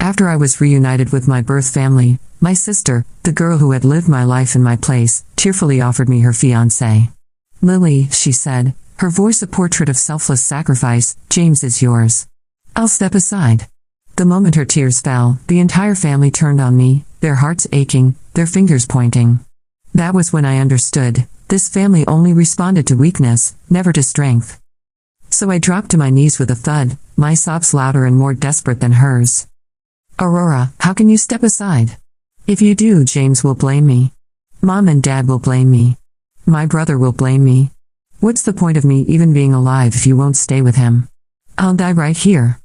After I was reunited with my birth family, my sister, the girl who had lived my life in my place, tearfully offered me her fiancé. "Lily," she said, her voice a portrait of selfless sacrifice, "James is yours. I'll step aside." The moment her tears fell, the entire family turned on me, their hearts aching, their fingers pointing. That was when I understood, this family only responded to weakness, never to strength. So I dropped to my knees with a thud, my sobs louder and more desperate than hers. "Aurora, how can you step aside? If you do, James will blame me. Mom and Dad will blame me. My brother will blame me. What's the point of me even being alive if you won't stay with him? I'll die right here."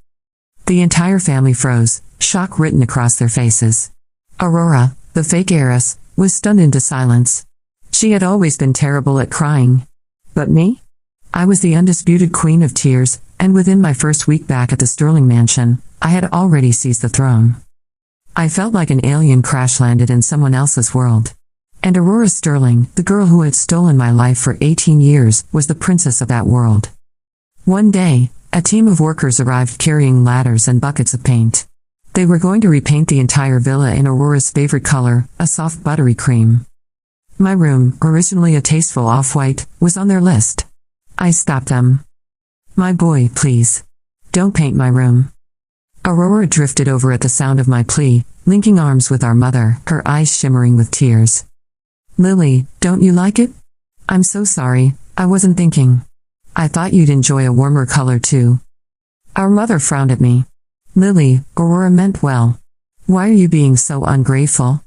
The entire family froze, shock written across their faces. Aurora, the fake heiress, was stunned into silence. She had always been terrible at crying. But me? I was the undisputed queen of tears, and within my first week back at the Sterling mansion, I had already seized the throne. I felt like an alien crash-landed in someone else's world. And Aurora Sterling, the girl who had stolen my life for 18 years, was the princess of that world. One day, a team of workers arrived carrying ladders and buckets of paint. They were going to repaint the entire villa in Aurora's favorite color, a soft buttery cream. My room, originally a tasteful off-white, was on their list. I stopped them. "My boy, please. Don't paint my room." Aurora drifted over at the sound of my plea, linking arms with our mother, her eyes shimmering with tears. "Lily, don't you like it? I'm so sorry, I wasn't thinking. I thought you'd enjoy a warmer color too." Our mother frowned at me. "Lily, Aurora meant well. Why are you being so ungrateful?"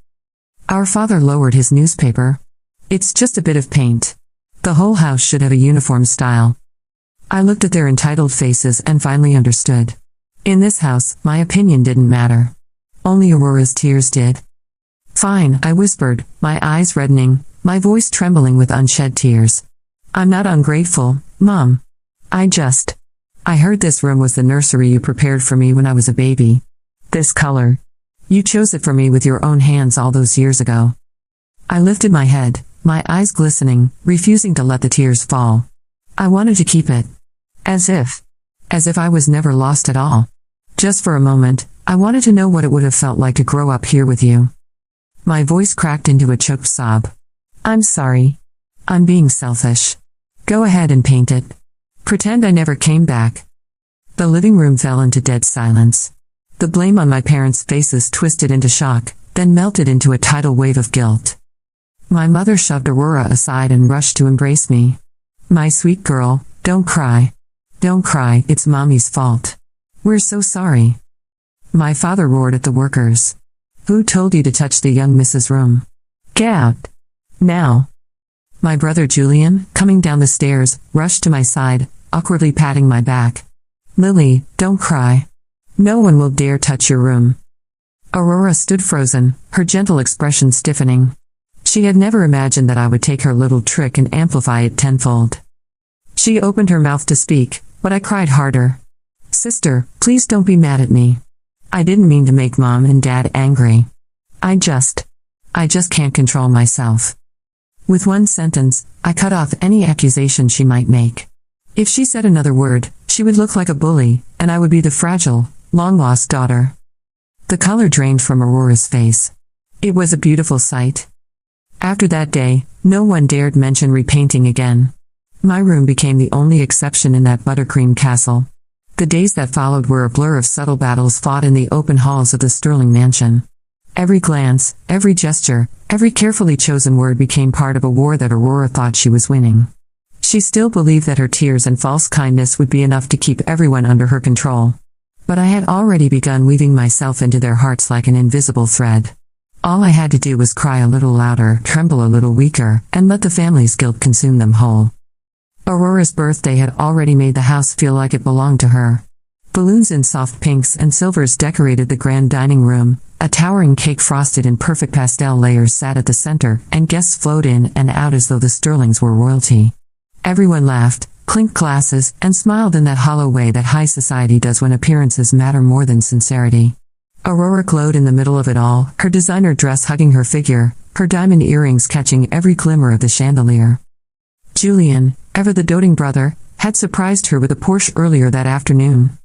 Our father lowered his newspaper. "It's just a bit of paint. The whole house should have a uniform style." I looked at their entitled faces and finally understood. In this house, my opinion didn't matter. Only Aurora's tears did. "Fine," I whispered, my eyes reddening, my voice trembling with unshed tears. "I'm not ungrateful, Mom. I heard this room was the nursery you prepared for me when I was a baby. This color. You chose it for me with your own hands all those years ago." I lifted my head, my eyes glistening, refusing to let the tears fall. I wanted to keep it. As if I was never lost at all. Just for a moment, I wanted to know what it would have felt like to grow up here with you. My voice cracked into a choked sob. "I'm sorry. I'm being selfish. Go ahead and paint it. Pretend I never came back." The living room fell into dead silence. The blame on my parents' faces twisted into shock, then melted into a tidal wave of guilt. My mother shoved Aurora aside and rushed to embrace me. "My sweet girl, don't cry. Don't cry, it's Mommy's fault. We're so sorry." My father roared at the workers. "Who told you to touch the young Mrs. Room? Get out. Now." My brother Julian, coming down the stairs, rushed to my side, awkwardly patting my back. "Lily, don't cry. No one will dare touch your room." Aurora stood frozen, her gentle expression stiffening. She had never imagined that I would take her little trick and amplify it tenfold. She opened her mouth to speak, but I cried harder. "Sister, please don't be mad at me. I didn't mean to make Mom and Dad angry. I just can't control myself." With one sentence, I cut off any accusation she might make. If she said another word, she would look like a bully, and I would be the fragile, long-lost daughter. The color drained from Aurora's face. It was a beautiful sight. After that day, no one dared mention repainting again. My room became the only exception in that buttercream castle. The days that followed were a blur of subtle battles fought in the open halls of the Sterling mansion. Every glance, every gesture, every carefully chosen word became part of a war that Aurora thought she was winning. She still believed that her tears and false kindness would be enough to keep everyone under her control. But I had already begun weaving myself into their hearts like an invisible thread. All I had to do was cry a little louder, tremble a little weaker, and let the family's guilt consume them whole. Aurora's birthday had already made the house feel like it belonged to her. Balloons in soft pinks and silvers decorated the grand dining room, a towering cake frosted in perfect pastel layers sat at the center, and guests flowed in and out as though the Sterlings were royalty. Everyone laughed, clinked glasses, and smiled in that hollow way that high society does when appearances matter more than sincerity. Aurora glowed in the middle of it all, her designer dress hugging her figure, her diamond earrings catching every glimmer of the chandelier. Julian, ever the doting brother, had surprised her with a Porsche earlier that afternoon.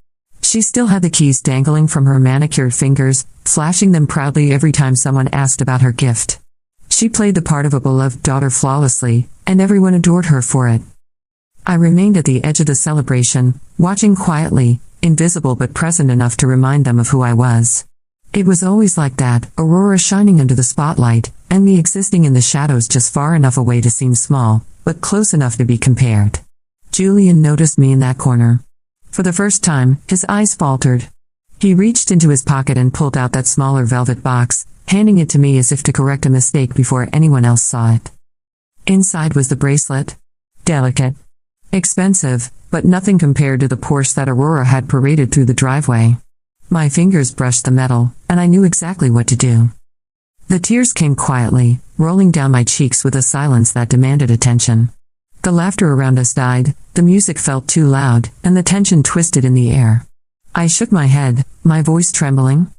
She still had the keys dangling from her manicured fingers, flashing them proudly every time someone asked about her gift. She played the part of a beloved daughter flawlessly, and everyone adored her for it. I remained at the edge of the celebration, watching quietly, invisible but present enough to remind them of who I was. It was always like that, Aurora shining under the spotlight, and me existing in the shadows just far enough away to seem small, but close enough to be compared. Julian noticed me in that corner. For the first time, his eyes faltered. He reached into his pocket and pulled out that smaller velvet box, handing it to me as if to correct a mistake before anyone else saw it. Inside was the bracelet. Delicate. Expensive, but nothing compared to the Porsche that Aurora had paraded through the driveway. My fingers brushed the metal, and I knew exactly what to do. The tears came quietly, rolling down my cheeks with a silence that demanded attention. The laughter around us died, the music felt too loud, and the tension twisted in the air. I shook my head, my voice trembling.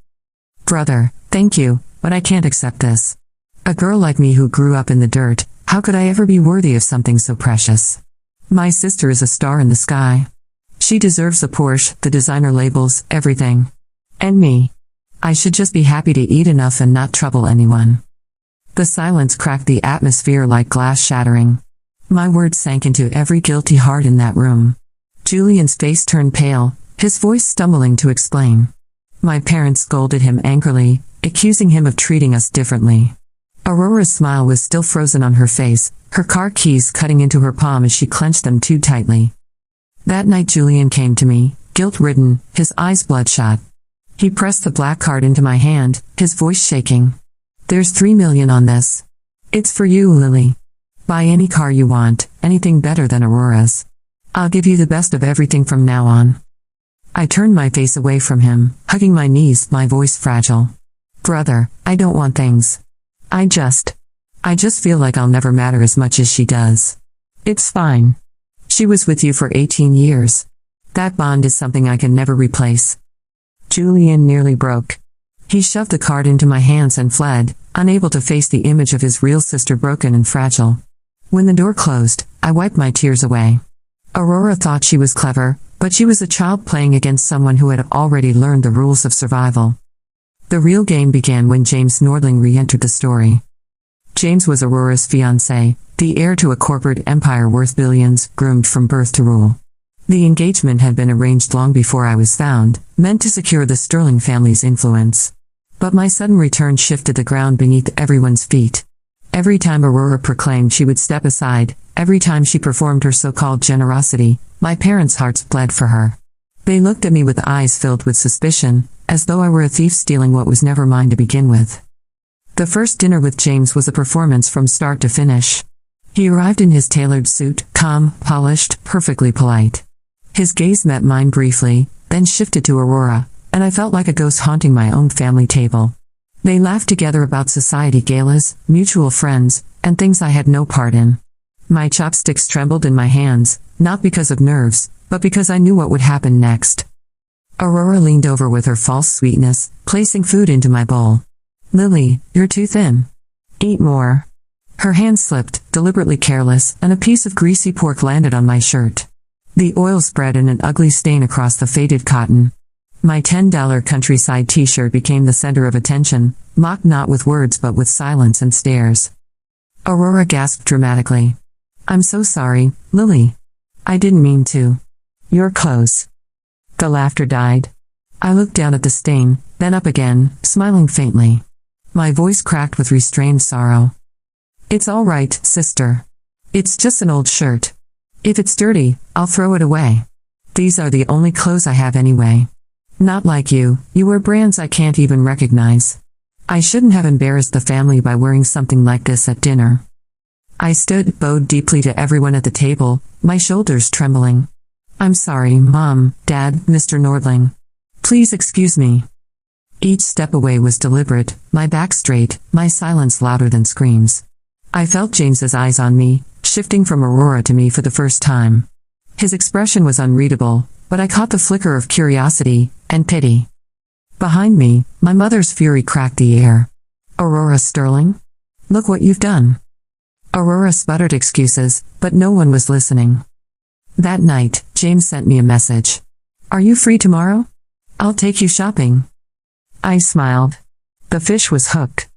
Brother, thank you, but I can't accept this. A girl like me who grew up in the dirt, how could I ever be worthy of something so precious? My sister is a star in the sky. She deserves the Porsche, the designer labels, everything. And me. I should just be happy to eat enough and not trouble anyone. The silence cracked the atmosphere like glass shattering. My words sank into every guilty heart in that room. Julian's face turned pale, his voice stumbling to explain. My parents scolded him angrily, accusing him of treating us differently. Aurora's smile was still frozen on her face, her car keys cutting into her palm as she clenched them too tightly. That night Julian came to me, guilt-ridden, his eyes bloodshot. He pressed the black card into my hand, his voice shaking. There's $3 million on this. It's for you, Lily. Buy any car you want, anything better than Aurora's. I'll give you the best of everything from now on. I turned my face away from him, hugging my knees, my voice fragile. Brother, I don't want things. I just feel like I'll never matter as much as she does. It's fine. She was with you for 18 years. That bond is something I can never replace. Julian nearly broke. He shoved the card into my hands and fled, unable to face the image of his real sister broken and fragile. When the door closed, I wiped my tears away. Aurora thought she was clever, but she was a child playing against someone who had already learned the rules of survival. The real game began when James Nordling re-entered the story. James was Aurora's fiancé, the heir to a corporate empire worth billions, groomed from birth to rule. The engagement had been arranged long before I was found, meant to secure the Sterling family's influence. But my sudden return shifted the ground beneath everyone's feet. Every time Aurora proclaimed she would step aside, every time she performed her so-called generosity, my parents' hearts bled for her. They looked at me with eyes filled with suspicion, as though I were a thief stealing what was never mine to begin with. The first dinner with James was a performance from start to finish. He arrived in his tailored suit, calm, polished, perfectly polite. His gaze met mine briefly, then shifted to Aurora, and I felt like a ghost haunting my own family table. They laughed together about society galas, mutual friends, and things I had no part in. My chopsticks trembled in my hands, not because of nerves, but because I knew what would happen next. Aurora leaned over with her false sweetness, placing food into my bowl. Lily, you're too thin. Eat more. Her hand slipped, deliberately careless, and a piece of greasy pork landed on my shirt. The oil spread in an ugly stain across the faded cotton. My $10 countryside t-shirt became the center of attention, mocked not with words but with silence and stares. Aurora gasped dramatically. I'm so sorry, Lily. I didn't mean to. You're close. The laughter died. I looked down at the stain, then up again, smiling faintly. My voice cracked with restrained sorrow. It's all right, sister. It's just an old shirt. If it's dirty, I'll throw it away. These are the only clothes I have anyway. Not like you, you wear brands I can't even recognize. I shouldn't have embarrassed the family by wearing something like this at dinner. I stood, bowed deeply to everyone at the table, my shoulders trembling. I'm sorry, Mom, Dad, Mr. Nordling. Please excuse me. Each step away was deliberate, my back straight, my silence louder than screams. I felt James's eyes on me, shifting from Aurora to me for the first time. His expression was unreadable, but I caught the flicker of curiosity and pity. Behind me, my mother's fury cracked the air. Aurora Sterling? Look what you've done. Aurora sputtered excuses, but no one was listening. That night, James sent me a message. Are you free tomorrow? I'll take you shopping. I smiled. The fish was hooked.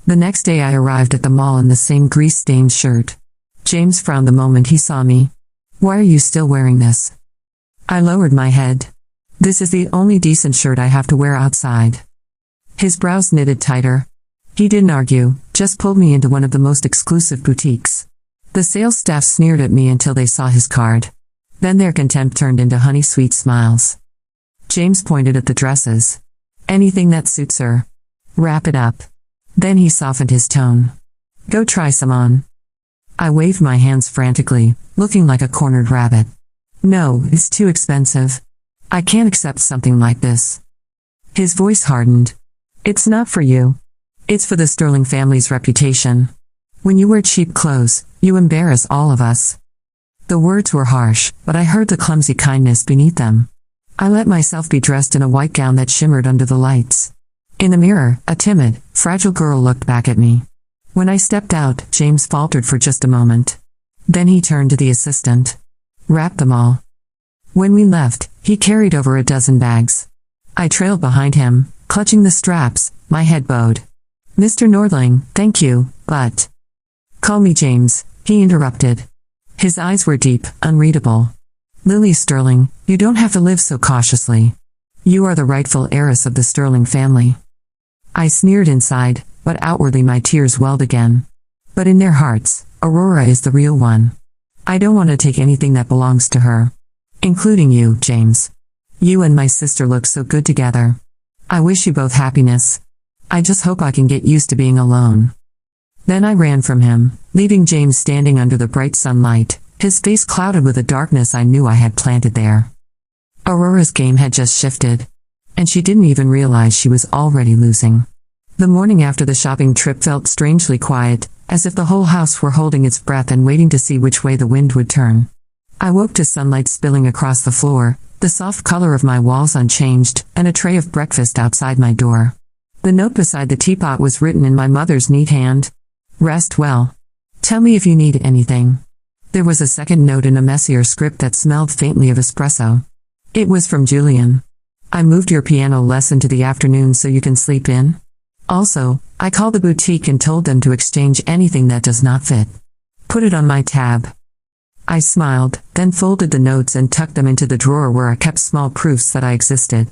The next day I arrived at the mall in the same grease-stained shirt. James frowned the moment he saw me. Why are you still wearing this? I lowered my head. This is the only decent shirt I have to wear outside. His brows knitted tighter. He didn't argue, just pulled me into one of the most exclusive boutiques. The sales staff sneered at me until they saw his card. Then their contempt turned into honey-sweet smiles. James pointed at the dresses. Anything that suits her. Wrap it up. Then he softened his tone. Go try some on. I waved my hands frantically, looking like a cornered rabbit. No, it's too expensive. I can't accept something like this. His voice hardened. It's not for you. It's for the Sterling family's reputation. When you wear cheap clothes, you embarrass all of us. The words were harsh, but I heard the clumsy kindness beneath them. I let myself be dressed in a white gown that shimmered under the lights. In the mirror, a timid, fragile girl looked back at me. When I stepped out, James faltered for just a moment. Then he turned to the assistant. Wrap them all. When we left, he carried over a dozen bags. I trailed behind him, clutching the straps, my head bowed. Mr. Nordling, thank you, but... Call me James, he interrupted. His eyes were deep, unreadable. Lily Sterling, you don't have to live so cautiously. You are the rightful heiress of the Sterling family. I sneered inside, but outwardly my tears welled again. But in their hearts, Aurora is the real one. I don't want to take anything that belongs to her. Including you, James. You and my sister look so good together. I wish you both happiness. I just hope I can get used to being alone. Then I ran from him, leaving James standing under the bright sunlight, his face clouded with a darkness I knew I had planted there. Aurora's game had just shifted. And she didn't even realize she was already losing. The morning after the shopping trip felt strangely quiet, as if the whole house were holding its breath and waiting to see which way the wind would turn. I woke to sunlight spilling across the floor, the soft color of my walls unchanged, and a tray of breakfast outside my door. The note beside the teapot was written in my mother's neat hand. Rest well. Tell me if you need anything. There was a second note in a messier script that smelled faintly of espresso. It was from Julian. I moved your piano lesson to the afternoon so you can sleep in. Also, I called the boutique and told them to exchange anything that does not fit. Put it on my tab. I smiled, then folded the notes and tucked them into the drawer where I kept small proofs that I existed.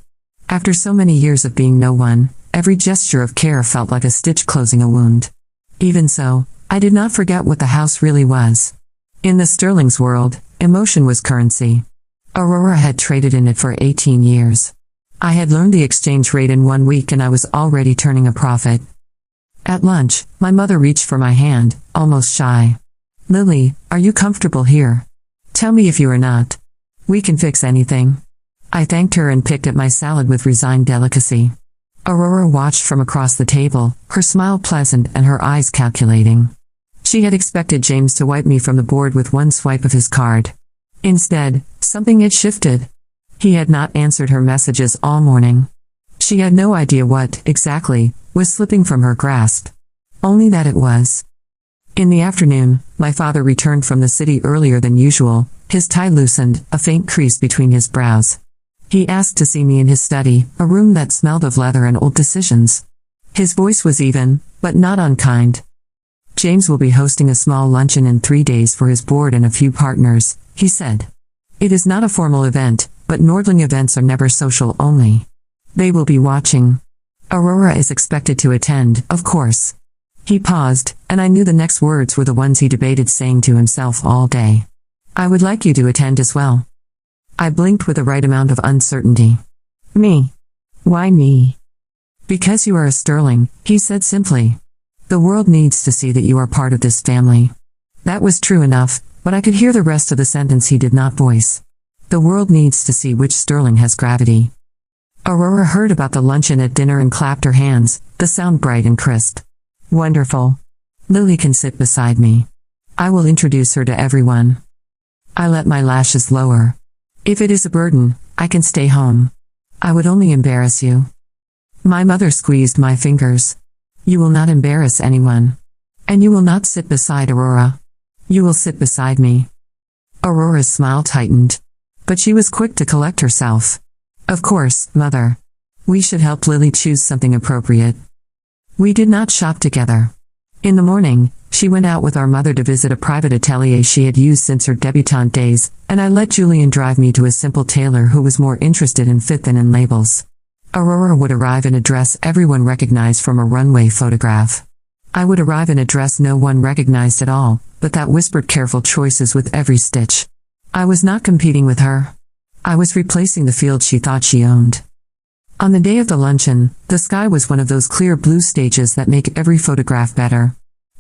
After so many years of being no one, every gesture of care felt like a stitch closing a wound. Even so, I did not forget what the house really was. In the Sterling's world, emotion was currency. Aurora had traded in it for 18 years. I had learned the exchange rate in 1 week and I was already turning a profit. At lunch, my mother reached for my hand, almost shy. Lily, are you comfortable here? Tell me if you are not. We can fix anything. I thanked her and picked at my salad with resigned delicacy. Aurora watched from across the table, her smile pleasant and her eyes calculating. She had expected James to wipe me from the board with one swipe of his card. Instead, something had shifted. He had not answered her messages all morning. She had no idea what, exactly, was slipping from her grasp. Only that it was. In the afternoon, my father returned from the city earlier than usual, his tie loosened, a faint crease between his brows. He asked to see me in his study, a room that smelled of leather and old decisions. His voice was even, but not unkind. James will be hosting a small luncheon in 3 days for his board and a few partners, he said. It is not a formal event, but Nordling events are never social only. They will be watching. Aurora is expected to attend, of course. He paused, and I knew the next words were the ones he debated saying to himself all day. I would like you to attend as well. I blinked with the right amount of uncertainty. Me? Why me? Because you are a Sterling, he said simply. The world needs to see that you are part of this family. That was true enough, but I could hear the rest of the sentence he did not voice. The world needs to see which Sterling has gravity. Aurora heard about the luncheon at dinner and clapped her hands, the sound bright and crisp. Wonderful. Lily can sit beside me. I will introduce her to everyone. I let my lashes lower. If it is a burden, I can stay home. I would only embarrass you. My mother squeezed my fingers. You will not embarrass anyone. And you will not sit beside Aurora. You will sit beside me. Aurora's smile tightened. But she was quick to collect herself. Of course, Mother. We should help Lily choose something appropriate. We did not shop together. In the morning, she went out with our mother to visit a private atelier she had used since her debutante days, and I let Julian drive me to a simple tailor who was more interested in fit than in labels. Aurora would arrive in a dress everyone recognized from a runway photograph. I would arrive in a dress no one recognized at all, but that whispered careful choices with every stitch. I was not competing with her. I was replacing the field she thought she owned. On the day of the luncheon, the sky was one of those clear blue stages that make every photograph better.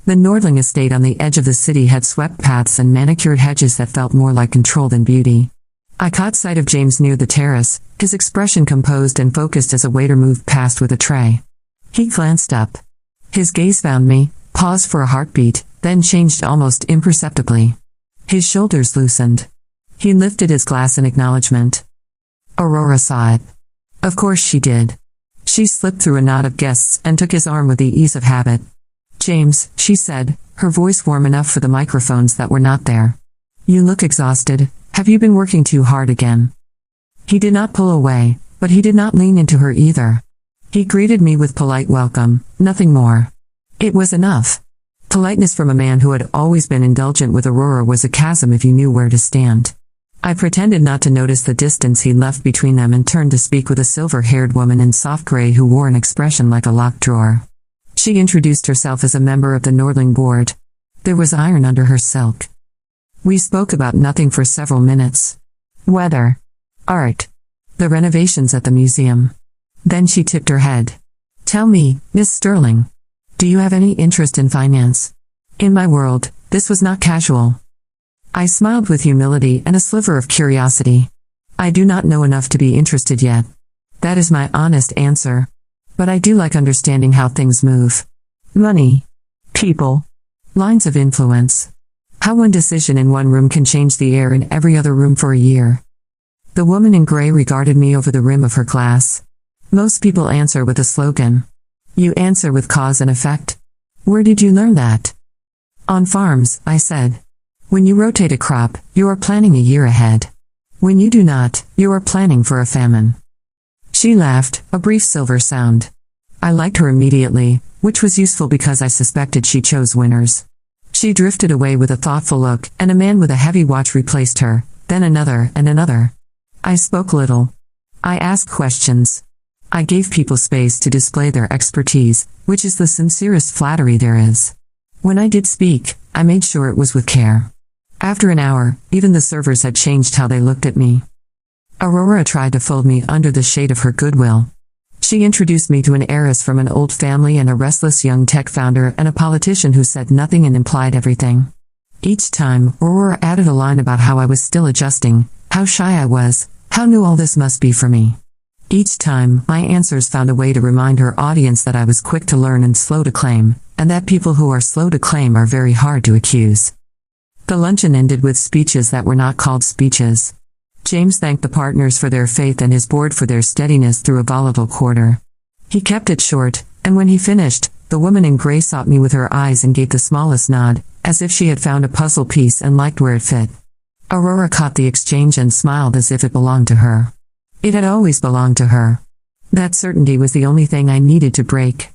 The Nordling estate on the edge of the city had swept paths and manicured hedges that felt more like control than beauty. I caught sight of James near the terrace, his expression composed and focused as a waiter moved past with a tray. He glanced up. His gaze found me, paused for a heartbeat, then changed almost imperceptibly. His shoulders loosened. He lifted his glass in acknowledgement. Aurora saw it. Of course she did. She slipped through a knot of guests and took his arm with the ease of habit. James, she said, her voice warm enough for the microphones that were not there. You look exhausted. Have you been working too hard again? He did not pull away, but he did not lean into her either. He greeted me with polite welcome, nothing more. It was enough. Politeness from a man who had always been indulgent with Aurora was a chasm if you knew where to stand. I pretended not to notice the distance he left between them and turned to speak with a silver-haired woman in soft gray who wore an expression like a locked drawer. She introduced herself as a member of the Nordling board. There was iron under her silk. We spoke about nothing for several minutes. Weather. Art. The renovations at the museum. Then she tipped her head. Tell me, Miss Sterling. Do you have any interest in finance? In my world, this was not casual. I smiled with humility and a sliver of curiosity. I do not know enough to be interested yet. That is my honest answer. But I do like understanding how things move. Money. People. Lines of influence. How one decision in one room can change the air in every other room for a year. The woman in gray regarded me over the rim of her glass. Most people answer with a slogan. You answer with cause and effect. Where did you learn that? On farms, I said. When you rotate a crop, you are planning a year ahead. When you do not, you are planning for a famine. She laughed, a brief silver sound. I liked her immediately, which was useful because I suspected she chose winners. She drifted away with a thoughtful look, and a man with a heavy watch replaced her, then another and another. I spoke little. I asked questions. I gave people space to display their expertise, which is the sincerest flattery there is. When I did speak, I made sure it was with care. After an hour, even the servers had changed how they looked at me. Aurora tried to fold me under the shade of her goodwill. She introduced me to an heiress from an old family and a restless young tech founder and a politician who said nothing and implied everything. Each time, Aurora added a line about how I was still adjusting, how shy I was, how new all this must be for me. Each time, my answers found a way to remind her audience that I was quick to learn and slow to claim, and that people who are slow to claim are very hard to accuse. The luncheon ended with speeches that were not called speeches. James thanked the partners for their faith and his board for their steadiness through a volatile quarter. He kept it short, and when he finished, the woman in gray sought me with her eyes and gave the smallest nod, as if she had found a puzzle piece and liked where it fit. Aurora caught the exchange and smiled as if it belonged to her. It had always belonged to her. That certainty was the only thing I needed to break.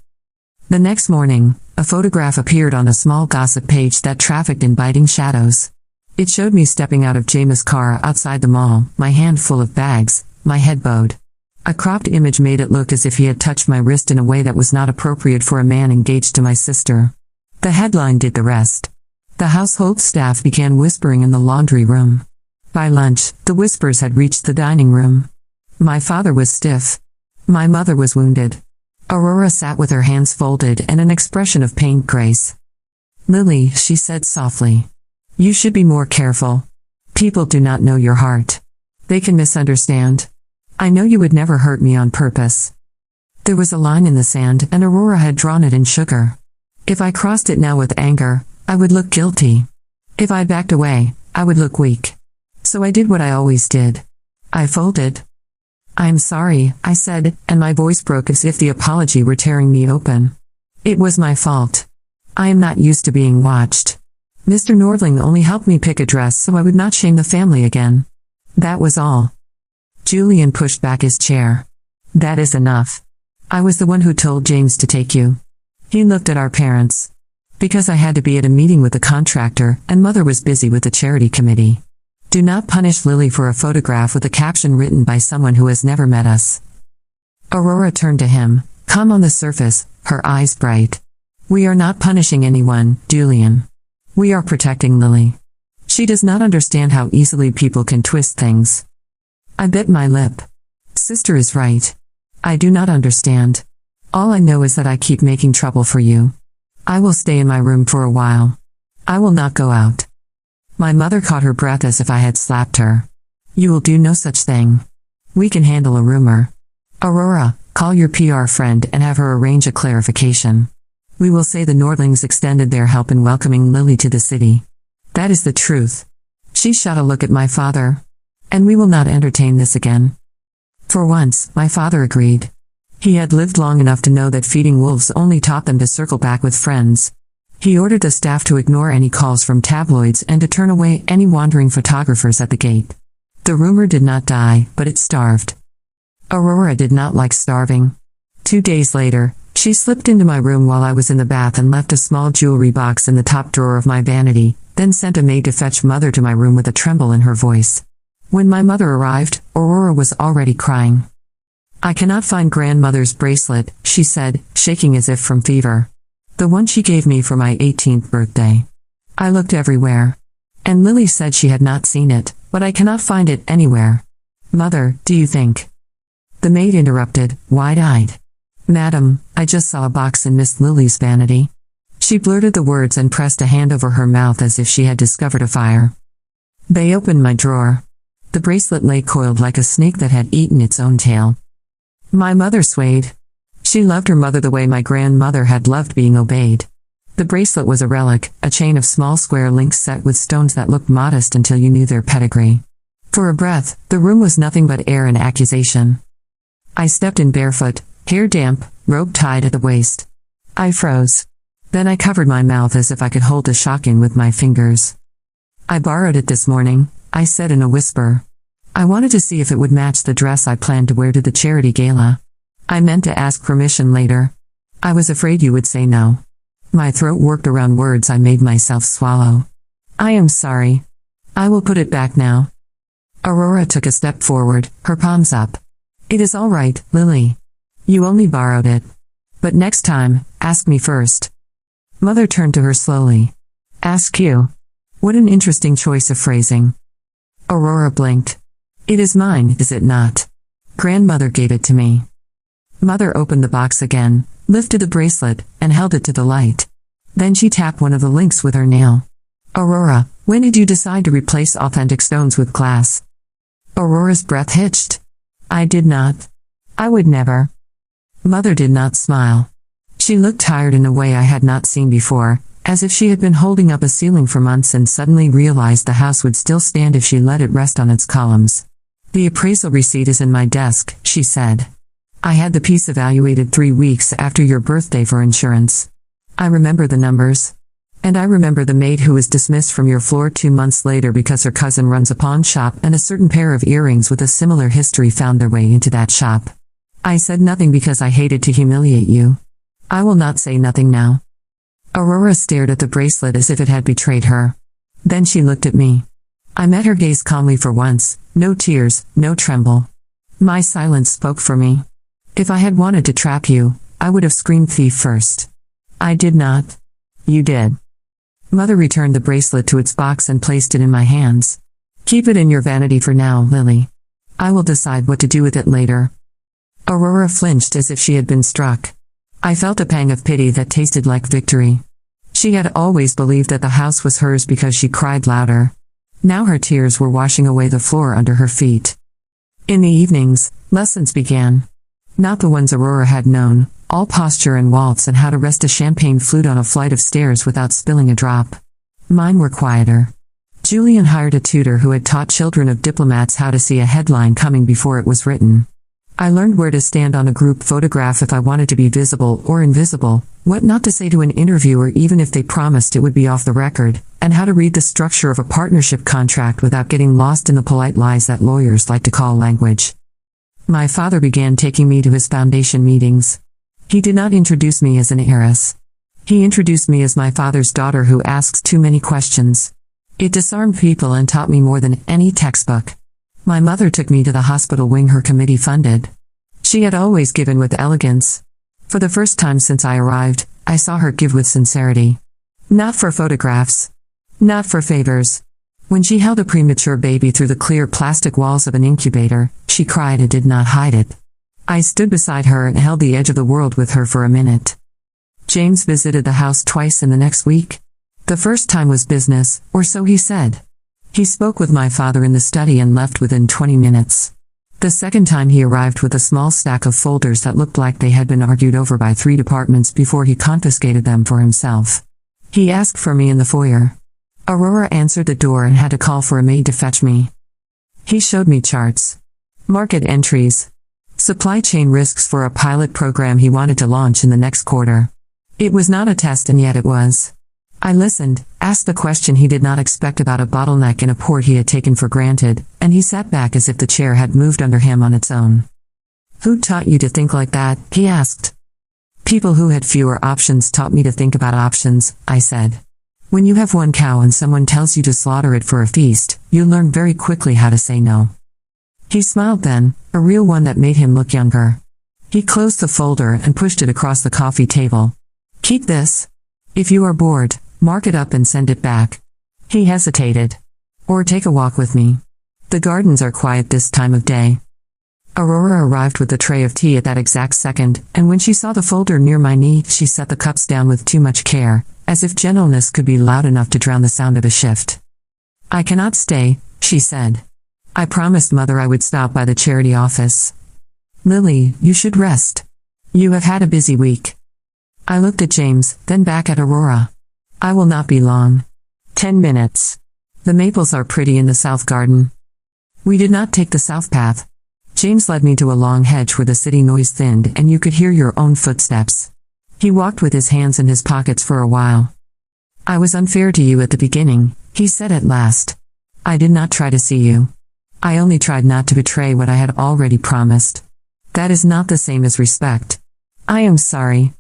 The next morning, a photograph appeared on a small gossip page that trafficked in biting shadows. It showed me stepping out of James' car outside the mall, my hand full of bags, my head bowed. A cropped image made it look as if he had touched my wrist in a way that was not appropriate for a man engaged to my sister. The headline did the rest. The household staff began whispering in the laundry room. By lunch, the whispers had reached the dining room. My father was stiff. My mother was wounded. Aurora sat with her hands folded and an expression of pained grace. Lily, she said softly. You should be more careful. People do not know your heart. They can misunderstand. I know you would never hurt me on purpose. There was a line in the sand and Aurora had drawn it in sugar. If I crossed it now with anger, I would look guilty. If I backed away, I would look weak. So I did what I always did. I folded. I'm sorry, I said, and my voice broke as if the apology were tearing me open. It was my fault. I am not used to being watched. Mr. Nordling only helped me pick a dress so I would not shame the family again. That was all. Julian pushed back his chair. That is enough. I was the one who told James to take you. He looked at our parents. Because I had to be at a meeting with the contractor, and Mother was busy with the charity committee. Do not punish Lily for a photograph with a caption written by someone who has never met us. Aurora turned to him, calm on the surface, her eyes bright. We are not punishing anyone, Julian. We are protecting Lily. She does not understand how easily people can twist things. I bit my lip. Sister is right. I do not understand. All I know is that I keep making trouble for you. I will stay in my room for a while. I will not go out. My mother caught her breath as if I had slapped her. You will do no such thing. We can handle a rumor. Aurora, call your PR friend and have her arrange a clarification. We will say the Nordlings extended their help in welcoming Lily to the city. That is the truth. She shot a look at my father. And we will not entertain this again. For once, my father agreed. He had lived long enough to know that feeding wolves only taught them to circle back with friends. He ordered the staff to ignore any calls from tabloids and to turn away any wandering photographers at the gate. The rumor did not die, but it starved. Aurora did not like starving. 2 days later, she slipped into my room while I was in the bath and left a small jewelry box in the top drawer of my vanity, then sent a maid to fetch Mother to my room with a tremble in her voice. When my mother arrived, Aurora was already crying. I cannot find grandmother's bracelet, she said, shaking as if from fever. The one she gave me for my 18th birthday. I looked everywhere. And Lily said she had not seen it, but I cannot find it anywhere. Mother, do you think? The maid interrupted, wide-eyed. Madam, I just saw a box in Miss Lily's vanity. She blurted the words and pressed a hand over her mouth as if she had discovered a fire. They opened my drawer. The bracelet lay coiled like a snake that had eaten its own tail. My mother swayed. She loved her mother the way my grandmother had loved being obeyed. The bracelet was a relic, a chain of small square links set with stones that looked modest until you knew their pedigree. For a breath, the room was nothing but air and accusation. I stepped in barefoot, hair damp, robe tied at the waist. I froze. Then I covered my mouth as if I could hold the shock in with my fingers. I borrowed it this morning, I said in a whisper. I wanted to see if it would match the dress I planned to wear to the charity gala. I meant to ask permission later. I was afraid you would say no. My throat worked around words I made myself swallow. I am sorry. I will put it back now. Aurora took a step forward, her palms up. It is all right, Lily. You only borrowed it. But next time, ask me first. Mother turned to her slowly. Ask you. What an interesting choice of phrasing. Aurora blinked. It is mine, is it not? Grandmother gave it to me. Mother opened the box again, lifted the bracelet, and held it to the light. Then she tapped one of the links with her nail. Aurora, when did you decide to replace authentic stones with glass? Aurora's breath hitched. I did not. I would never. Mother did not smile. She looked tired in a way I had not seen before, as if she had been holding up a ceiling for months and suddenly realized the house would still stand if she let it rest on its columns. The appraisal receipt is in my desk, she said. I had the piece evaluated 3 weeks after your birthday for insurance. I remember the numbers. And I remember the maid who was dismissed from your floor 2 months later because her cousin runs a pawn shop and a certain pair of earrings with a similar history found their way into that shop. I said nothing because I hated to humiliate you. I will not say nothing now. Aurora stared at the bracelet as if it had betrayed her. Then she looked at me. I met her gaze calmly for once, no tears, no tremble. My silence spoke for me. If I had wanted to trap you, I would have screamed thief first. I did not. You did. Mother returned the bracelet to its box and placed it in my hands. Keep it in your vanity for now, Lily. I will decide what to do with it later. Aurora flinched as if she had been struck. I felt a pang of pity that tasted like victory. She had always believed that the house was hers because she cried louder. Now her tears were washing away the floor under her feet. In the evenings, lessons began. Not the ones Aurora had known, all posture and waltz and how to rest a champagne flute on a flight of stairs without spilling a drop. Mine were quieter. Julian hired a tutor who had taught children of diplomats how to see a headline coming before it was written. I learned where to stand on a group photograph if I wanted to be visible or invisible, what not to say to an interviewer even if they promised it would be off the record, and how to read the structure of a partnership contract without getting lost in the polite lies that lawyers like to call language. My father began taking me to his foundation meetings. He did not introduce me as an heiress. He introduced me as my father's daughter who asks too many questions. It disarmed people and taught me more than any textbook. My mother took me to the hospital wing her committee funded. She had always given with elegance. For the first time since I arrived, I saw her give with sincerity. Not for photographs. Not for favors. When she held a premature baby through the clear plastic walls of an incubator, she cried and did not hide it. I stood beside her and held the edge of the world with her for a minute. James visited the house twice in the next week. The first time was business, or so he said. He spoke with my father in the study and left within 20 minutes. The second time he arrived with a small stack of folders that looked like they had been argued over by 3 departments before he confiscated them for himself. He asked for me in the foyer. Aurora answered the door and had to call for a maid to fetch me. He showed me charts. Market entries. Supply chain risks for a pilot program he wanted to launch in the next quarter. It was not a test and yet it was. I listened, asked the question he did not expect about a bottleneck in a port he had taken for granted, and he sat back as if the chair had moved under him on its own. Who taught you to think like that? He asked. People who had fewer options taught me to think about options, I said. When you have one cow and someone tells you to slaughter it for a feast, you learn very quickly how to say no. He smiled then, a real one that made him look younger. He closed the folder and pushed it across the coffee table. Keep this. If you are bored, mark it up and send it back. He hesitated. Or take a walk with me. The gardens are quiet this time of day. Aurora arrived with a tray of tea at that exact second, and when she saw the folder near my knee, she set the cups down with too much care, as if gentleness could be loud enough to drown the sound of a shift. I cannot stay, she said. I promised Mother I would stop by the charity office. Lily, you should rest. You have had a busy week. I looked at James, then back at Aurora. I will not be long. 10 minutes. The maples are pretty in the south garden. We did not take the south path. James led me to a long hedge where the city noise thinned and you could hear your own footsteps. He walked with his hands in his pockets for a while. I was unfair to you at the beginning, he said at last. I did not try to see you. I only tried not to betray what I had already promised. That is not the same as respect. I am sorry.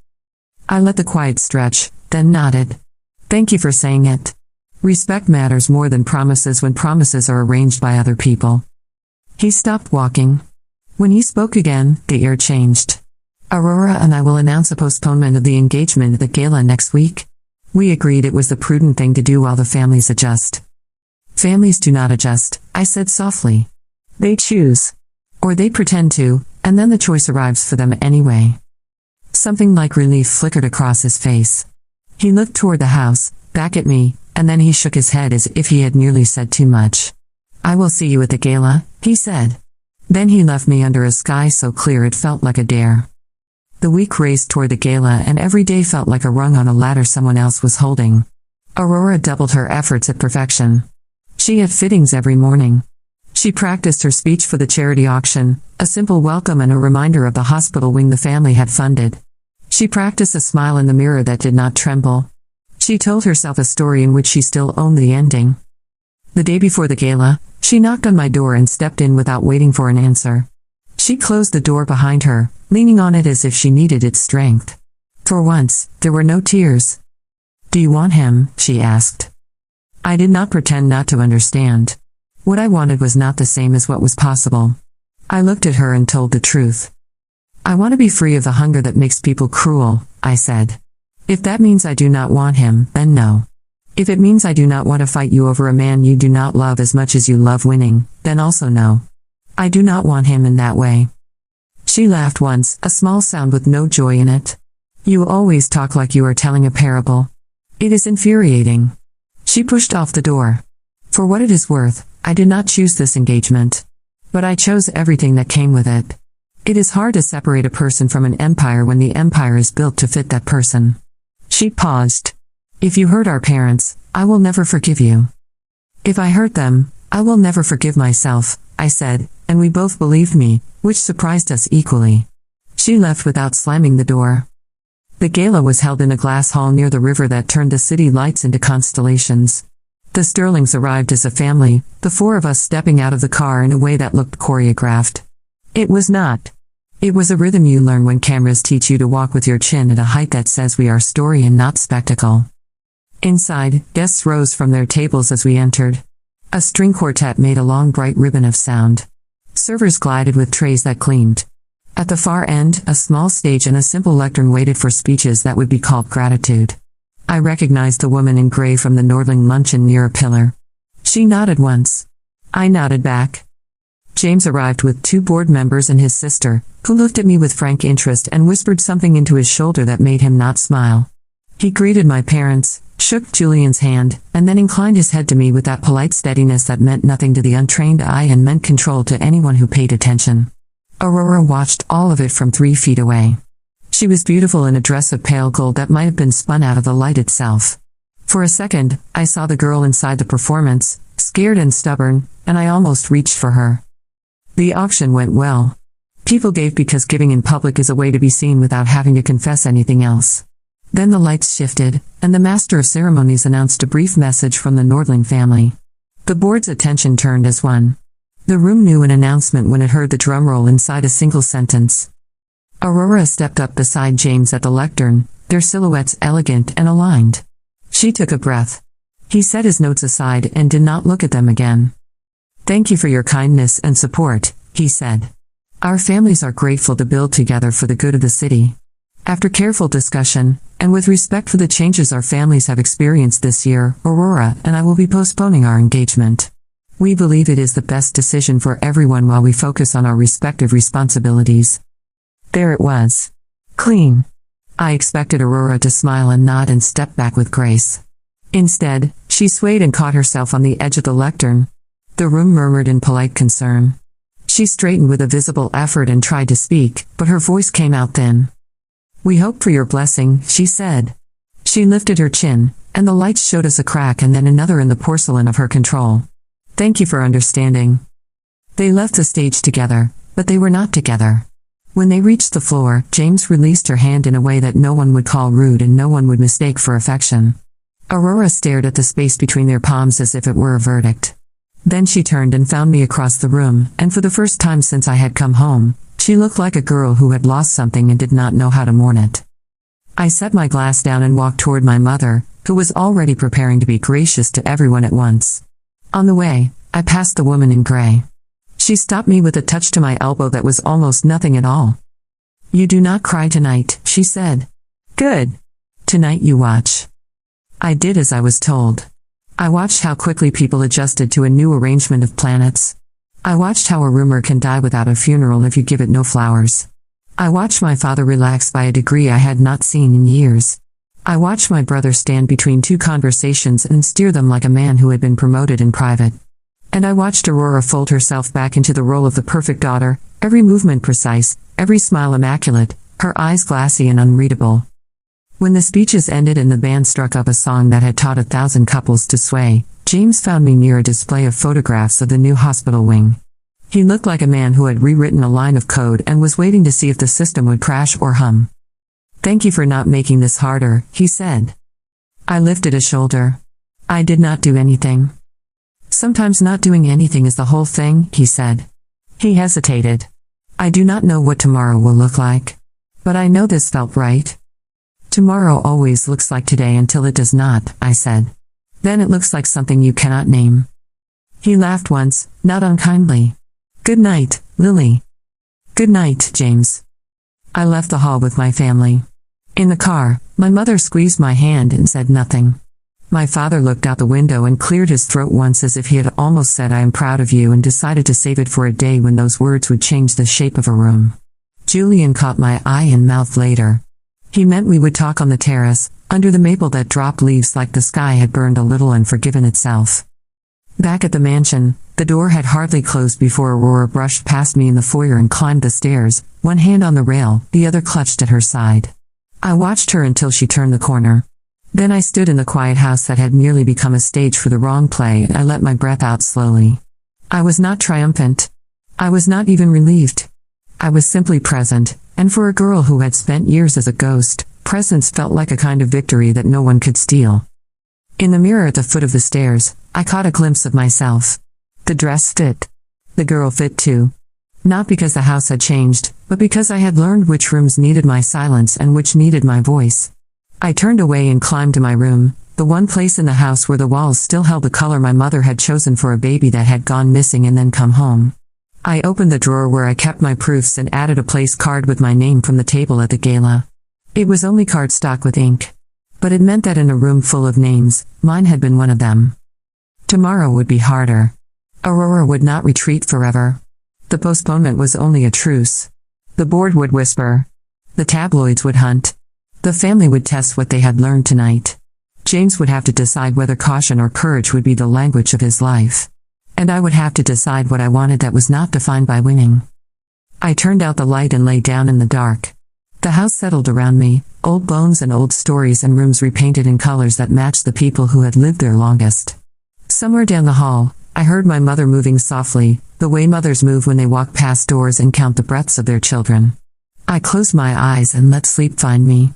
I let the quiet stretch, then nodded. Thank you for saying it. Respect matters more than promises when promises are arranged by other people. He stopped walking. When he spoke again, the air changed. Aurora and I will announce a postponement of the engagement at the gala next week. We agreed it was the prudent thing to do while the families adjust. Families do not adjust, I said softly. They choose. Or they pretend to, and then the choice arrives for them anyway. Something like relief flickered across his face. He looked toward the house, back at me, and then he shook his head as if he had nearly said too much. I will see you at the gala, he said. Then he left me under a sky so clear it felt like a dare. The week raced toward the gala and every day felt like a rung on a ladder someone else was holding. Aurora doubled her efforts at perfection. She had fittings every morning. She practiced her speech for the charity auction, a simple welcome and a reminder of the hospital wing the family had funded. She practiced a smile in the mirror that did not tremble. She told herself a story in which she still owned the ending. The day before the gala, she knocked on my door and stepped in without waiting for an answer. She closed the door behind her, leaning on it as if she needed its strength. For once, there were no tears. Do you want him? She asked. I did not pretend not to understand. What I wanted was not the same as what was possible. I looked at her and told the truth. I want to be free of the hunger that makes people cruel, I said. If that means I do not want him, then no. If it means I do not want to fight you over a man you do not love as much as you love winning, then also no. I do not want him in that way. She laughed once, a small sound with no joy in it. You always talk like you are telling a parable. It is infuriating. She pushed off the door. For what it is worth, I did not choose this engagement. But I chose everything that came with it. It is hard to separate a person from an empire when the empire is built to fit that person. She paused. If you hurt our parents, I will never forgive you. If I hurt them, I will never forgive myself, I said, and we both believed me, which surprised us equally. She left without slamming the door. The gala was held in a glass hall near the river that turned the city lights into constellations. The Sterlings arrived as a family, the four of us stepping out of the car in a way that looked choreographed. It was not. It was a rhythm you learn when cameras teach you to walk with your chin at a height that says we are story and not spectacle. Inside, guests rose from their tables as we entered. A string quartet made a long bright ribbon of sound. Servers glided with trays that gleamed. At the far end, a small stage and a simple lectern waited for speeches that would be called gratitude. I recognized the woman in gray from the Nordling luncheon near a pillar. She nodded once. I nodded back. James arrived with 2 board members and his sister, who looked at me with frank interest and whispered something into his shoulder that made him not smile. He greeted my parents, shook Julian's hand, and then inclined his head to me with that polite steadiness that meant nothing to the untrained eye and meant control to anyone who paid attention. Aurora watched all of it from 3 feet away. She was beautiful in a dress of pale gold that might have been spun out of the light itself. For a second, I saw the girl inside the performance, scared and stubborn, and I almost reached for her. The auction went well. People gave because giving in public is a way to be seen without having to confess anything else. Then the lights shifted, and the master of ceremonies announced a brief message from the Nordling family. The board's attention turned as one. The room knew an announcement when it heard the drum roll inside a single sentence. Aurora stepped up beside James at the lectern, their silhouettes elegant and aligned. She took a breath. He set his notes aside and did not look at them again. "Thank you for your kindness and support," he said. "Our families are grateful to build together for the good of the city." After careful discussion, and with respect for the changes our families have experienced this year, Aurora and I will be postponing our engagement. We believe it is the best decision for everyone while we focus on our respective responsibilities. There it was. Clean. I expected Aurora to smile and nod and step back with grace. Instead, she swayed and caught herself on the edge of the lectern. The room murmured in polite concern. She straightened with a visible effort and tried to speak, but her voice came out thin. "We hope for your blessing," she said. She lifted her chin, and the lights showed us a crack and then another in the porcelain of her control. "Thank you for understanding." They left the stage together, but they were not together. When they reached the floor, James released her hand in a way that no one would call rude and no one would mistake for affection. Aurora stared at the space between their palms as if it were a verdict. Then she turned and found me across the room, and for the first time since I had come home, she looked like a girl who had lost something and did not know how to mourn it. I set my glass down and walked toward my mother, who was already preparing to be gracious to everyone at once. On the way, I passed the woman in gray. She stopped me with a touch to my elbow that was almost nothing at all. "You do not cry tonight," she said. "Good. Tonight you watch." I did as I was told. I watched how quickly people adjusted to a new arrangement of planets. I watched how a rumor can die without a funeral if you give it no flowers. I watched my father relax by a degree I had not seen in years. I watched my brother stand between 2 conversations and steer them like a man who had been promoted in private. And I watched Aurora fold herself back into the role of the perfect daughter, every movement precise, every smile immaculate, her eyes glassy and unreadable. When the speeches ended and the band struck up a song that had taught 1,000 couples to sway, James found me near a display of photographs of the new hospital wing. He looked like a man who had rewritten a line of code and was waiting to see if the system would crash or hum. "Thank you for not making this harder," he said. I lifted a shoulder. "I did not do anything." "Sometimes not doing anything is the whole thing," he said. He hesitated. "I do not know what tomorrow will look like. But I know this felt right." "Tomorrow always looks like today until it does not," I said. "Then it looks like something you cannot name." He laughed once, not unkindly. "Good night, Lily." "Good night, James." I left the hall with my family. In the car, my mother squeezed my hand and said nothing. My father looked out the window and cleared his throat once as if he had almost said "I am proud of you" and decided to save it for a day when those words would change the shape of a room. Julian caught my eye and mouthed later. He meant we would talk on the terrace, under the maple that dropped leaves like the sky had burned a little and forgiven itself. Back at the mansion, the door had hardly closed before Aurora brushed past me in the foyer and climbed the stairs, one hand on the rail, the other clutched at her side. I watched her until she turned the corner. Then I stood in the quiet house that had nearly become a stage for the wrong play and I let my breath out slowly. I was not triumphant. I was not even relieved. I was simply present, and for a girl who had spent years as a ghost, Presence felt like a kind of victory that no one could steal. In the mirror at the foot of the stairs, I caught a glimpse of myself. The dress fit. The girl fit too. Not because the house had changed, but because I had learned which rooms needed my silence and which needed my voice. I turned away and climbed to my room, the one place in the house where the walls still held the color my mother had chosen for a baby that had gone missing and then come home. I opened the drawer where I kept my proofs and added a place card with my name from the table at the gala. It was only cardstock with ink. But it meant that in a room full of names, mine had been one of them. Tomorrow would be harder. Aurora would not retreat forever. The postponement was only a truce. The board would whisper. The tabloids would hunt. The family would test what they had learned tonight. James would have to decide whether caution or courage would be the language of his life. And I would have to decide what I wanted that was not defined by winning. I turned out the light and lay down in the dark. The house settled around me, old bones and old stories and rooms repainted in colors that matched the people who had lived there longest. Somewhere down the hall, I heard my mother moving softly, the way mothers move when they walk past doors and count the breaths of their children. I closed my eyes and let sleep find me.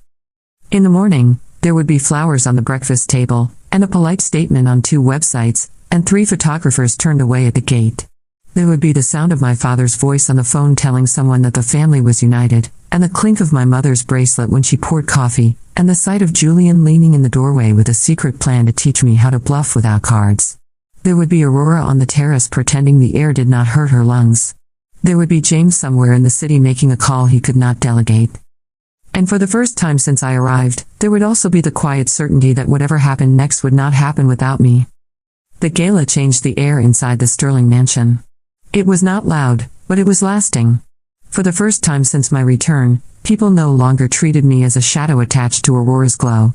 In the morning, there would be flowers on the breakfast table, and a polite statement on 2 websites, and 3 photographers turned away at the gate. There would be the sound of my father's voice on the phone telling someone that the family was united, and the clink of my mother's bracelet when she poured coffee, and the sight of Julian leaning in the doorway with a secret plan to teach me how to bluff without cards. There would be Aurora on the terrace pretending the air did not hurt her lungs. There would be James somewhere in the city making a call he could not delegate. And for the first time since I arrived, there would also be the quiet certainty that whatever happened next would not happen without me. The gala changed the air inside the Sterling mansion. It was not loud, but it was lasting. For the first time since my return, people no longer treated me as a shadow attached to Aurora's glow.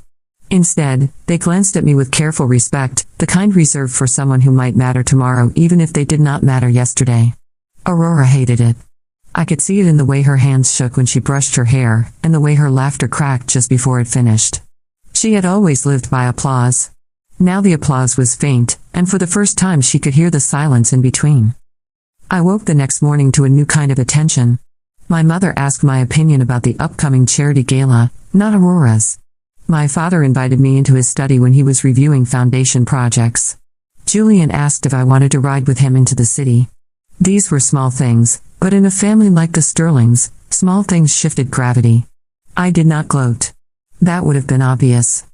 Instead, they glanced at me with careful respect, the kind reserved for someone who might matter tomorrow even if they did not matter yesterday. Aurora hated it. I could see it in the way her hands shook when she brushed her hair, and the way her laughter cracked just before it finished. She had always lived by applause. Now the applause was faint, and for the first time she could hear the silence in between. I woke the next morning to a new kind of attention. My mother asked my opinion about the upcoming charity gala, not Aurora's. My father invited me into his study when he was reviewing foundation projects. Julian asked if I wanted to ride with him into the city. These were small things, but in a family like the Sterlings, small things shifted gravity. I did not gloat. That would have been obvious.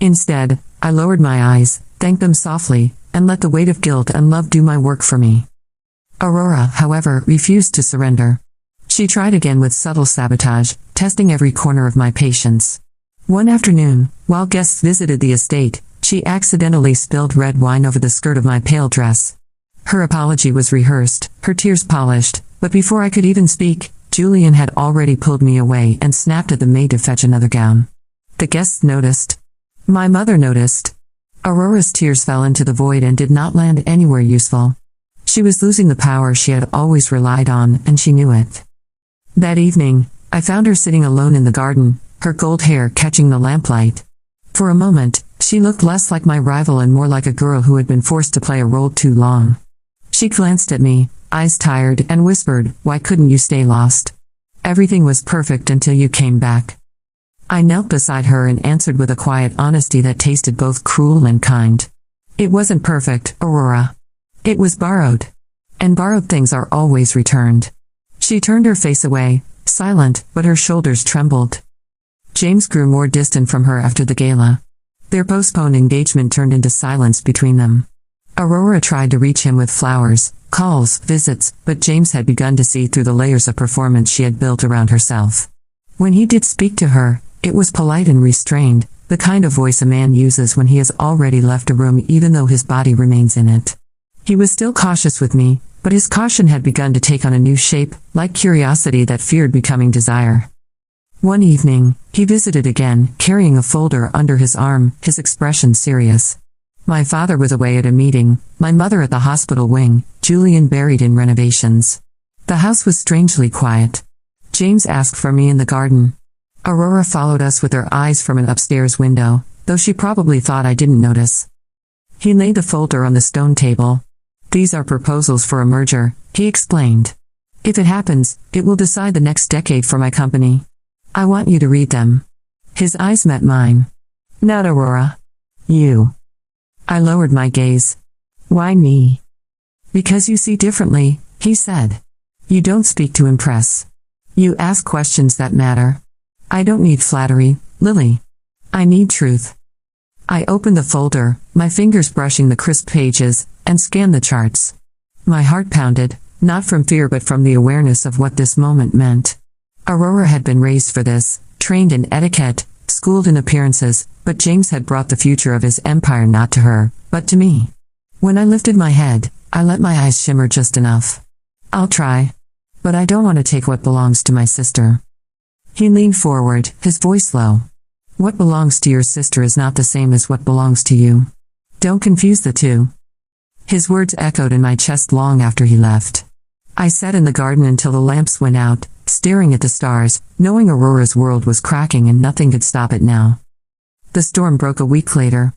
Instead, I lowered my eyes, thanked them softly, and let the weight of guilt and love do my work for me. Aurora, however, refused to surrender. She tried again with subtle sabotage, testing every corner of my patience. One afternoon, while guests visited the estate, she accidentally spilled red wine over the skirt of my pale dress. Her apology was rehearsed, her tears polished, but before I could even speak, Julian had already pulled me away and snapped at the maid to fetch another gown. The guests noticed. My mother noticed. Aurora's tears fell into the void and did not land anywhere useful. She was losing the power she had always relied on, and she knew it. That evening, I found her sitting alone in the garden, her gold hair catching the lamplight. For a moment, she looked less like my rival and more like a girl who had been forced to play a role too long. She glanced at me, eyes tired, and whispered, "Why couldn't you stay lost? Everything was perfect until you came back." I knelt beside her and answered with a quiet honesty that tasted both cruel and kind. "It wasn't perfect, Aurora. It was borrowed. And borrowed things are always returned." She turned her face away, silent, but her shoulders trembled. James grew more distant from her after the gala. Their postponed engagement turned into silence between them. Aurora tried to reach him with flowers, calls, visits, but James had begun to see through the layers of performance she had built around herself. When he did speak to her, it was polite and restrained, the kind of voice a man uses when he has already left a room even though his body remains in it. He was still cautious with me, but his caution had begun to take on a new shape, like curiosity that feared becoming desire. One evening, he visited again, carrying a folder under his arm, his expression serious. My father was away at a meeting, my mother at the hospital wing, Julian buried in renovations. The house was strangely quiet. James asked for me in the garden. Aurora followed us with her eyes from an upstairs window, though she probably thought I didn't notice. He laid the folder on the stone table. "These are proposals for a merger," he explained. "If it happens, it will decide the next decade for my company. I want you to read them." His eyes met mine. Not Aurora. You. I lowered my gaze. Why me? Because you see differently, he said. You don't speak to impress. You ask questions that matter. I don't need flattery, Lily. I need truth. I opened the folder, my fingers brushing the crisp pages, and scanned the charts. My heart pounded, not from fear but from the awareness of what this moment meant. Aurora had been raised for this, trained in etiquette, schooled in appearances, but James had brought the future of his empire not to her, but to me. When I lifted my head, I let my eyes shimmer just enough. I'll try. But I don't want to take what belongs to my sister. He leaned forward, his voice low. What belongs to your sister is not the same as what belongs to you. Don't confuse the two. His words echoed in my chest long after he left. I sat in the garden until the lamps went out, staring at the stars, knowing Aurora's world was cracking and nothing could stop it now. The storm broke a week later.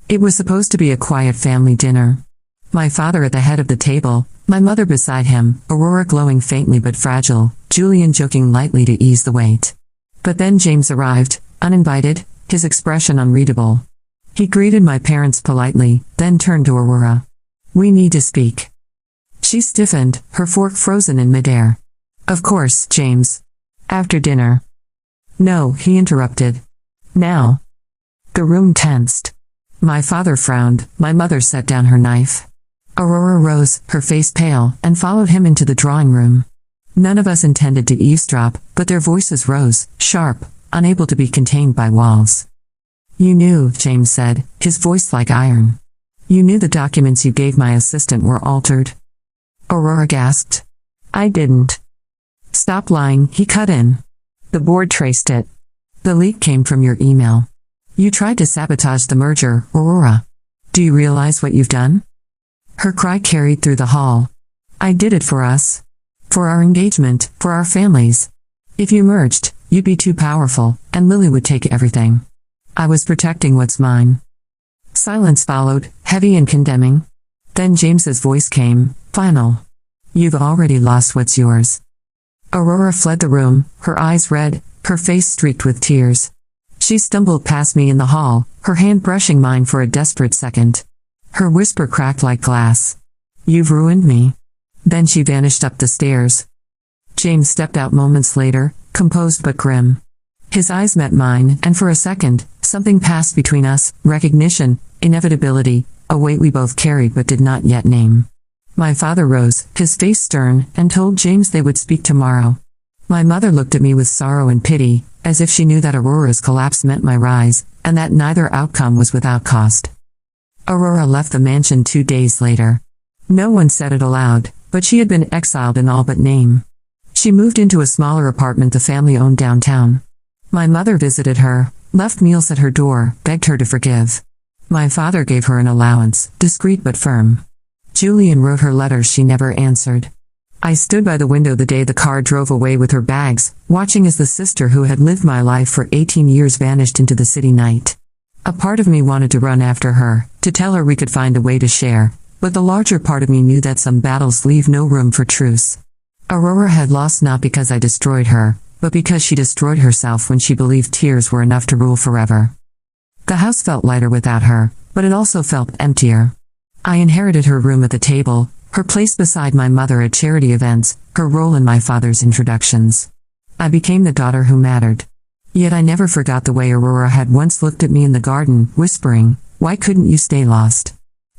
It was supposed to be a quiet family dinner. My father at the head of the table, my mother beside him, Aurora glowing faintly but fragile, Julian joking lightly to ease the weight. But then James arrived, uninvited, his expression unreadable. He greeted my parents politely, then turned to Aurora. We need to speak. She stiffened, her fork frozen in midair. Of course, James. After dinner. No, he interrupted. Now. The room tensed. My father frowned, my mother set down her knife. Aurora rose, her face pale, and followed him into the drawing room. None of us intended to eavesdrop, but their voices rose, sharp, unable to be contained by walls. You knew, James said, his voice like iron. You knew the documents you gave my assistant were altered. Aurora gasped. I didn't. Stop lying, he cut in. The board traced it. The leak came from your email. You tried to sabotage the merger, Aurora. Do you realize what you've done? Her cry carried through the hall. I did it for us. For our engagement, for our families. If you merged, you'd be too powerful, and Lily would take everything. I was protecting what's mine. Silence followed, heavy and condemning. Then James's voice came, final. You've already lost what's yours. Aurora fled the room, her eyes red, her face streaked with tears. She stumbled past me in the hall, her hand brushing mine for a desperate second. Her whisper cracked like glass. You've ruined me. Then she vanished up the stairs. James stepped out moments later, composed but grim. His eyes met mine, and for a second, something passed between us, recognition, inevitability, a weight we both carried but did not yet name. My father rose, his face stern, and told James they would speak tomorrow. My mother looked at me with sorrow and pity, as if she knew that Aurora's collapse meant my rise, and that neither outcome was without cost. Aurora left the mansion 2 days later. No one said it aloud, but she had been exiled in all but name. She moved into a smaller apartment the family owned downtown. My mother visited her, left meals at her door, begged her to forgive. My father gave her an allowance, discreet but firm. Julian wrote her letters she never answered. I stood by the window the day the car drove away with her bags, watching as the sister who had lived my life for 18 years vanished into the city night. A part of me wanted to run after her, to tell her we could find a way to share, but the larger part of me knew that some battles leave no room for truce. Aurora had lost not because I destroyed her, but because she destroyed herself when she believed tears were enough to rule forever. The house felt lighter without her, but it also felt emptier. I inherited her room at the table, her place beside my mother at charity events, her role in my father's introductions. I became the daughter who mattered. Yet I never forgot the way Aurora had once looked at me in the garden, whispering, "Why couldn't you stay lost?"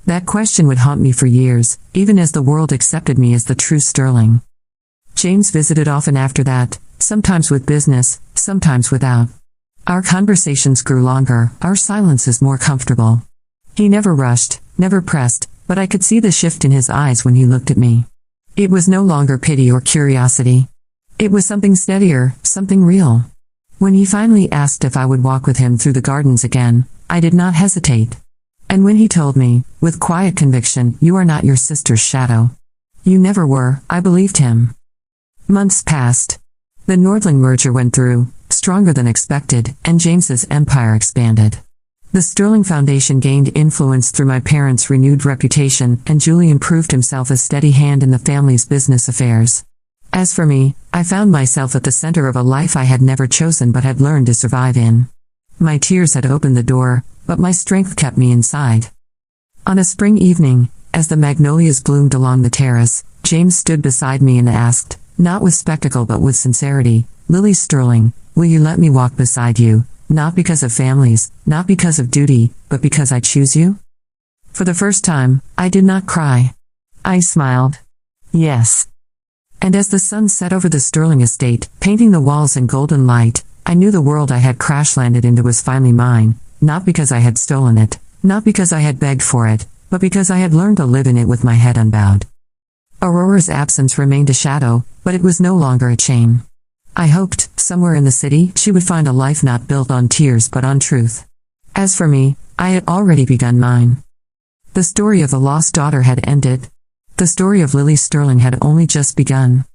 That question would haunt me for years, even as the world accepted me as the true Sterling. James visited often after that, sometimes with business, sometimes without. Our conversations grew longer, our silences more comfortable. He never rushed, never pressed, but I could see the shift in his eyes when he looked at me. It was no longer pity or curiosity. It was something steadier, something real. When he finally asked if I would walk with him through the gardens again, I did not hesitate. And when he told me, with quiet conviction, "You are not your sister's shadow. You never were," I believed him. Months passed. The Nordling merger went through, stronger than expected, and James's empire expanded. The Sterling Foundation gained influence through my parents' renewed reputation, and Julian proved himself a steady hand in the family's business affairs. As for me, I found myself at the center of a life I had never chosen but had learned to survive in. My tears had opened the door, but my strength kept me inside. On a spring evening, as the magnolias bloomed along the terrace, James stood beside me and asked, not with spectacle but with sincerity, "Lily Sterling, will you let me walk beside you, not because of families, not because of duty, but because I choose you?" For the first time, I did not cry. I smiled. Yes. And as the sun set over the Sterling estate, painting the walls in golden light, I knew the world I had crash-landed into was finally mine, not because I had stolen it, not because I had begged for it, but because I had learned to live in it with my head unbowed. Aurora's absence remained a shadow, but it was no longer a shame. I hoped, somewhere in the city, she would find a life not built on tears but on truth. As for me, I had already begun mine. The story of the lost daughter had ended. The story of Lily Sterling had only just begun.